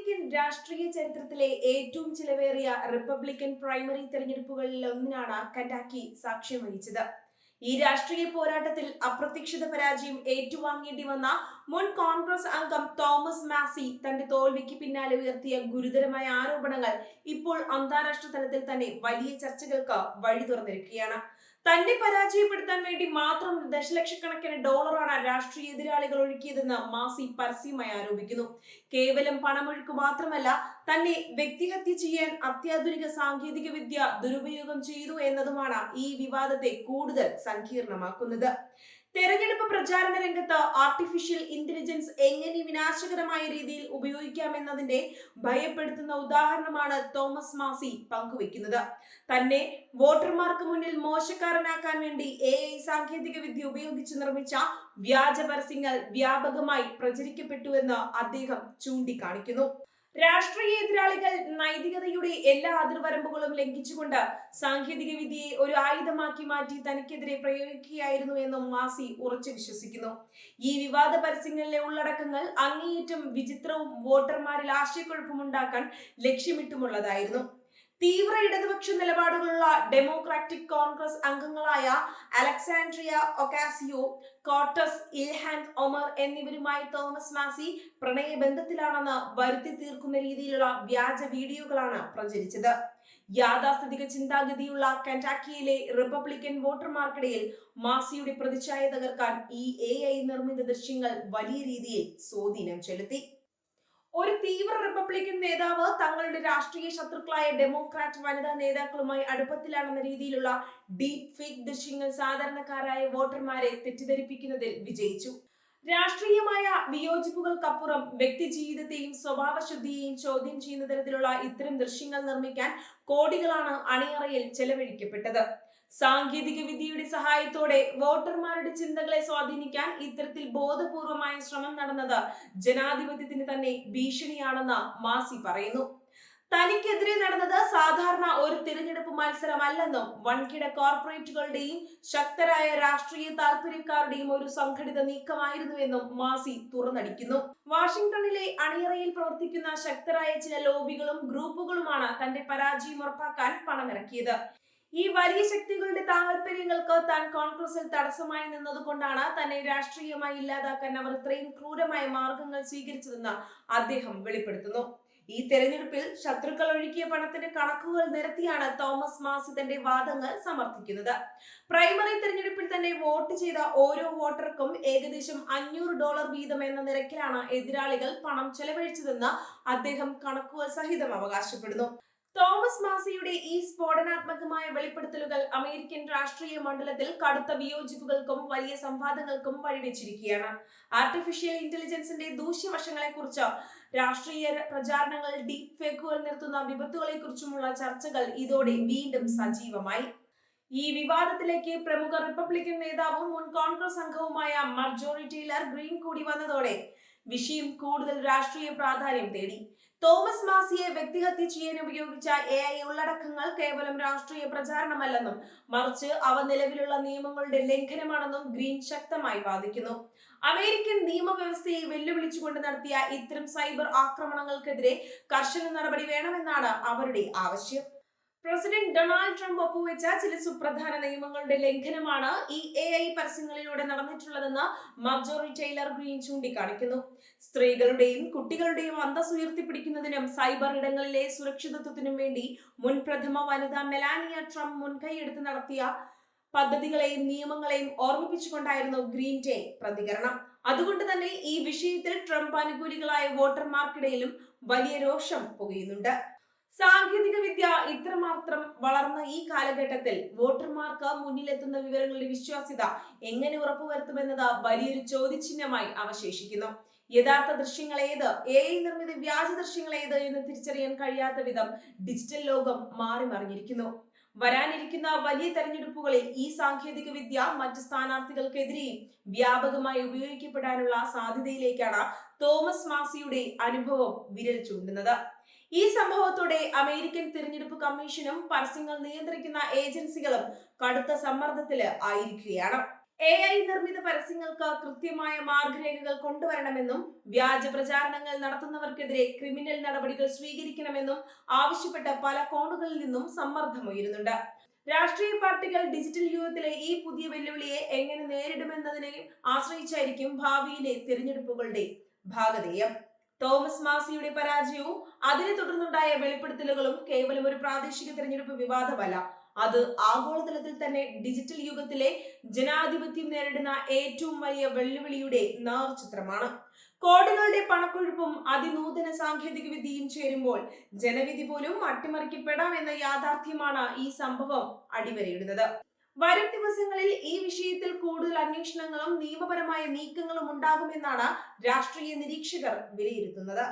American രാഷ്ട്രീയ ചരിത്രത്തിലെ ഏറ്റവും ചിലവേറിയ റിപ്പബ്ലിക്കൻ പ്രൈമറി തെരഞ്ഞെടുപ്പുകളിൽ ഒന്നിനാണ് കെന്റക്കി സാക്ഷ്യം വഹിച്ചത്. ഈ രാഷ്ട്രീയ പോരാട്ടത്തിൽ അപ്രതീക്ഷിത പരാജയം ഏറ്റുവാങ്ങേണ്ടി വന്ന മുൻ കോൺഗ്രസ് അംഗം തോമസ് മാസി തന്റെ തോൽവിക്ക് പിന്നാലെ ഉയർത്തിയ ഗുരുതരമായ ആരോപണങ്ങൾ ഇപ്പോൾ അന്താരാഷ്ട്ര തലത്തിൽ തന്നെ വലിയ ചർച്ചകൾക്ക് വഴി തുറന്നിരിക്കുകയാണ്. തന്നെ പരാജയപ്പെടുത്താൻ വേണ്ടി മാത്രം ദശലക്ഷക്കണക്കിന് ഡോളറാണ് രാഷ്ട്രീയ എതിരാളികൾ ഒഴുക്കിയതെന്ന് മാസി പരസ്യമായി ആരോപിക്കുന്നു. കേവലം പണമൊഴുക്ക് മാത്രമല്ല, തന്നെ വ്യക്തിഹത്യ ചെയ്യാൻ അത്യാധുനിക സാങ്കേതിക വിദ്യ ദുരുപയോഗം ചെയ്തു എന്നതുമാണ് ഈ വിവാദത്തെ കൂടുതൽ സങ്കീർണമാക്കുന്നത്. തെരഞ്ഞെടുപ്പ് പ്രചാരണ രംഗത്ത് ആർട്ടിഫിഷ്യൽ ഇന്റലിജൻസ് എങ്ങനെ വിനാശകരമായ രീതിയിൽ ഉപയോഗിക്കാമെന്നതിന്റെ ഭയപ്പെടുത്തുന്ന ഉദാഹരണമാണ് തോമസ് മാസി പങ്കുവെക്കുന്നത്. തന്നെ വോട്ടർമാർക്ക് മുന്നിൽ മോശക്കാരനാക്കാൻ വേണ്ടി AI സാങ്കേതിക വിദ്യ ഉപയോഗിച്ച് നിർമ്മിച്ച വ്യാജ പരസ്യങ്ങൾ വ്യാപകമായി പ്രചരിക്കപ്പെട്ടുവെന്ന് അദ്ദേഹം ചൂണ്ടിക്കാണിക്കുന്നു. രാഷ്ട്രീയ എതിരാളികൾ നൈതികതയുടെ എല്ലാ അതിർവരമ്പുകളും ലംഘിച്ചുകൊണ്ട് സാങ്കേതിക വിദ്യയെ ഒരു ആയുധമാക്കി മാറ്റി തനിക്കെതിരെ പ്രയോഗിക്കുകയായിരുന്നു എന്നും മാസി ഉറച്ചു വിശ്വസിക്കുന്നു. ഈ വിവാദ പരസ്യങ്ങളിലെ ഉള്ളടക്കങ്ങൾ അങ്ങേയറ്റം വിചിത്രവും വോട്ടർമാരിൽ ആശയക്കുഴപ്പമുണ്ടാക്കാൻ ലക്ഷ്യമിട്ടുമുള്ളതായിരുന്നു. തീവ്ര ഇടതുപക്ഷ നിലപാടുകളുള്ള ഡെമോക്രാറ്റിക് കോൺഗ്രസ് അംഗങ്ങളായ Alexandria Ocasio, Cortez Ilhan Omar എന്നിവരുമായി തോമസ് മാസി പ്രണയബന്ധത്തിലാണെന്ന് വരുത്തി തീർക്കുന്ന രീതിയിലുള്ള വ്യാജ വീഡിയോകളാണ് പ്രചരിച്ചത്. യാഥാസ്ഥിതിക ചിന്താഗതിയുള്ള കെന്റക്കിയിലെ റിപ്പബ്ലിക്കൻ വോട്ടർമാർക്കിടയിൽ മാസിയുടെ പ്രതിച്ഛായ തകർക്കാൻ ഈ AI നിർമ്മിത ദൃശ്യങ്ങൾ വലിയ രീതിയിൽ സ്വാധീനം ചെലുത്തി. ഒരു തീവ്ര റിപ്പബ്ലിക്കൻ നേതാവ് തങ്ങളുടെ രാഷ്ട്രീയ ശത്രുക്കളായ ഡെമോക്രാറ്റ് വനിതാ നേതാക്കളുമായി അടുപ്പത്തിലാണെന്ന രീതിയിലുള്ള ഡീപ് ഫേക്ക് ദൃശ്യങ്ങൾ സാധാരണക്കാരായ വോട്ടർമാരെ തെറ്റിദ്ധരിപ്പിക്കുന്നതിൽ വിജയിച്ചു. രാഷ്ട്രീയമായ വിയോജിപ്പുകൾക്കപ്പുറം വ്യക്തി ജീവിതത്തെയും സ്വഭാവശുദ്ധിയെയും ചോദ്യം ചെയ്യുന്ന തരത്തിലുള്ള ഇത്തരം ദൃശ്യങ്ങൾ നിർമ്മിക്കാൻ കോടികളാണ് അണിയറയിൽ ചെലവഴിക്കപ്പെട്ടത്. സാങ്കേതിക വിദ്യയുടെ സഹായത്തോടെ വോട്ടർമാരുടെ ചിന്തകളെ സ്വാധീനിക്കാൻ ഇത്തരത്തിൽ ബോധപൂർവമായ ശ്രമം നടന്നത് ജനാധിപത്യത്തിന് തന്നെ ഭീഷണിയാണെന്ന് മാസി പറയുന്നു. തനിക്കെതിരെ നടന്നത് സാധാരണ ഒരു തിരഞ്ഞെടുപ്പ് മത്സരമല്ലെന്നും വൻകിട കോർപ്പറേറ്റുകളുടെയും ശക്തരായ രാഷ്ട്രീയ താല്പര്യക്കാരുടെയും ഒരു സംഘടിത നീക്കമായിരുന്നുവെന്നും മാസി തുറന്നടിക്കുന്നു. വാഷിംഗ്ടണിലെ അണിയറയിൽ പ്രവർത്തിക്കുന്ന ശക്തരായ ചില ലോബികളും ഗ്രൂപ്പുകളുമാണ് തന്റെ പരാജയം ഉറപ്പാക്കാൻ പണമിറക്കിയത്. ഈ വലിയ ശക്തികളുടെ താല്പര്യങ്ങൾക്ക് താൻ കോൺഗ്രസിൽ തടസ്സമായി നിന്നതുകൊണ്ടാണ് തന്നെ രാഷ്ട്രീയമായി ഇല്ലാതാക്കാൻ അവർ ഇത്രയും ക്രൂരമായ മാർഗങ്ങൾ സ്വീകരിച്ചതെന്ന് അദ്ദേഹം വെളിപ്പെടുത്തുന്നു. ഈ തെരഞ്ഞെടുപ്പിൽ ശത്രുക്കൾ ഒഴുക്കിയ പണത്തിന്റെ കണക്കുകൾ നിരത്തിയാണ് തോമസ് മാസി തന്റെ വാദങ്ങൾ സമർത്ഥിക്കുന്നത്. പ്രൈമറി തെരഞ്ഞെടുപ്പിൽ തന്നെ വോട്ട് ചെയ്ത ഓരോ വോട്ടർക്കും ഏകദേശം $500 വീതം എന്ന നിരക്കിലാണ് എതിരാളികൾ പണം ചെലവഴിച്ചതെന്ന് അദ്ദേഹം കണക്കുകൾ സഹിതം അവകാശപ്പെടുന്നു. തോമസ് മാസിയുടെ ഈ സ്ഫോടനാത്മകമായ വെളിപ്പെടുത്തലുകൾ അമേരിക്കൻ രാഷ്ട്രീയ മണ്ഡലത്തിൽ കടുത്ത വിയോജിപ്പുകൾക്കും വലിയ സംവാദങ്ങൾക്കും വഴിവെച്ചിരിക്കുകയാണ്. ആർട്ടിഫിഷ്യൽ ഇന്റലിജൻസിന്റെ ദൂഷ്യവശങ്ങളെക്കുറിച്ച്, രാഷ്ട്രീയ പ്രചാരണങ്ങൾ, ഡീപ് ഫേക്കുകൾ നിർത്തുന്ന വിപത്തുകളെക്കുറിച്ചുമുള്ള ചർച്ചകൾ ഇതോടെ വീണ്ടും സജീവമായി. ഈ വിവാദത്തിലേക്ക് പ്രമുഖ റിപ്പബ്ലിക്കൻ നേതാവും മുൻ കോൺഗ്രസ് അംഗവുമായ മർജോറി ടെയ്ലർ ഗ്രീൻ കൂടി വന്നതോടെ വിഷയം കൂടുതൽ രാഷ്ട്രീയ പ്രാധാന്യം തേടി. തോമസ് മാസിയെ വ്യക്തിഹത്യ ചെയ്യാൻ ഉപയോഗിച്ച AI ഉള്ളടക്കങ്ങൾ കേവലം രാഷ്ട്രീയ പ്രചാരണമല്ലെന്നും മറിച്ച് അവ നിലവിലുള്ള നിയമങ്ങളുടെ ലംഘനമാണെന്നും ഗ്രീൻ ശക്തമായി വാദിക്കുന്നു. അമേരിക്കൻ നിയമവ്യവസ്ഥയെ വെല്ലുവിളിച്ചുകൊണ്ട് നടത്തിയ ഇത്തരം സൈബർ ആക്രമണങ്ങൾക്കെതിരെ കർശന നടപടി വേണമെന്നാണ് അവരുടെ ആവശ്യം. പ്രസിഡന്റ് ഡൊണാൾഡ് ട്രംപ് ഒപ്പുവെച്ച ചില സുപ്രധാന നിയമങ്ങളുടെ ലംഘനമാണ് ഈ AI പരസ്യങ്ങളിലൂടെ നടന്നിട്ടുള്ളതെന്ന് മർജോറി ടെയ്ലർ ഗ്രീൻ ചൂണ്ടിക്കാണിക്കുന്നു. സ്ത്രീകളുടെയും കുട്ടികളുടെയും അന്തസ് ഉയർത്തിപ്പിടിക്കുന്നതിനും സൈബർ ഇടങ്ങളിലെ സുരക്ഷിതത്വത്തിനും വേണ്ടി മുൻ പ്രഥമ വനിത മെലാനിയ ട്രംപ് മുൻകൈയെടുത്ത് നടത്തിയ പദ്ധതികളെയും നിയമങ്ങളെയും ഓർമ്മിപ്പിച്ചുകൊണ്ടായിരുന്നു ഗ്രീന്റെ പ്രതികരണം. അതുകൊണ്ട് തന്നെ ഈ വിഷയത്തിൽ ട്രംപ് അനുകൂലികളായ വോട്ടർമാർക്കിടയിലും വലിയ രോഷം പുകയുന്നുണ്ട്. സാങ്കേതിക വിദ്യ ഇത്രമാത്രം വളർന്ന ഈ കാലഘട്ടത്തിൽ വോട്ടർമാർക്ക് മുന്നിലെത്തുന്ന വിവരങ്ങളുടെ വിശ്വാസ്യത എങ്ങനെ ഉറപ്പുവരുത്തുമെന്നത് വലിയൊരു ചോദ്യചിഹ്നമായി അവശേഷിക്കുന്നു. യഥാർത്ഥ ദൃശ്യങ്ങൾ ഏത്, AI നിർമ്മിത വ്യാജ ദൃശ്യങ്ങൾ ഏത് എന്ന് തിരിച്ചറിയാൻ കഴിയാത്ത വിധം ഡിജിറ്റൽ ലോകം മാറി മറിഞ്ഞിരിക്കുന്നു. വരാനിരിക്കുന്ന വലിയ തെരഞ്ഞെടുപ്പുകളിൽ ഈ സാങ്കേതിക വിദ്യ മറ്റ് സ്ഥാനാർത്ഥികൾക്കെതിരെയും വ്യാപകമായി ഉപയോഗിക്കപ്പെടാനുള്ള സാധ്യതയിലേക്കാണ് തോമസ് മാസിയുടെ അനുഭവം വിരൽ ചൂണ്ടുന്നത്. ഈ സംഭവത്തോടെ അമേരിക്കൻ തിരഞ്ഞെടുപ്പ് കമ്മീഷനും പരസ്യങ്ങൾ നിയന്ത്രിക്കുന്ന ഏജൻസികളും കടുത്ത സമ്മർദ്ദത്തില് ആയിരിക്കുകയാണ്. AI നിർമ്മിത പരസ്യങ്ങൾക്ക് കൃത്യമായ മാർഗരേഖകൾ കൊണ്ടുവരണമെന്നും വ്യാജ പ്രചാരണങ്ങൾ നടത്തുന്നവർക്കെതിരെ ക്രിമിനൽ നടപടികൾ സ്വീകരിക്കണമെന്നും ആവശ്യപ്പെട്ട പല കോണുകളിൽ നിന്നും സമ്മർദ്ദമുയരുന്നുണ്ട്. രാഷ്ട്രീയ പാർട്ടികൾ ഡിജിറ്റൽ യുഗത്തിലെ ഈ പുതിയ വെല്ലുവിളിയെ എങ്ങനെ നേരിടുമെന്നതിനെ ആശ്രയിച്ചായിരിക്കും ഭാവിയിലെ തിരഞ്ഞെടുപ്പുകളുടെ ഭാഗധേയം. തോമസ് മാസിയുടെ പരാജയവും അതിനെ തുടർന്നുണ്ടായ വെളിപ്പെടുത്തലുകളും കേവലം ഒരു പ്രാദേശിക തിരഞ്ഞെടുപ്പ് വിവാദമല്ല, അത് ആഗോളതലത്തിൽ തന്നെ ഡിജിറ്റൽ യുഗത്തിലെ ജനാധിപത്യം നേരിടുന്ന ഏറ്റവും വലിയ വെല്ലുവിളിയുടെ നേർചിത്രമാണ്. കോടികളുടെ പണക്കൊഴുപ്പും അതിനൂതന സാങ്കേതിക വിദ്യയും ചേരുമ്പോൾ ജനവിധി പോലും അട്ടിമറിക്കപ്പെടാമെന്ന യാഥാർത്ഥ്യമാണ് ഈ സംഭവം അടിവരയിടുന്നത്. വരും ദിവസങ്ങളിൽ ഈ വിഷയത്തിൽ കൂടുതൽ അന്വേഷണങ്ങളും നിയമപരമായ നീക്കങ്ങളും ഉണ്ടാകുമെന്നാണ് രാഷ്ട്രീയ നിരീക്ഷകർ വിലയിരുത്തുന്നത്.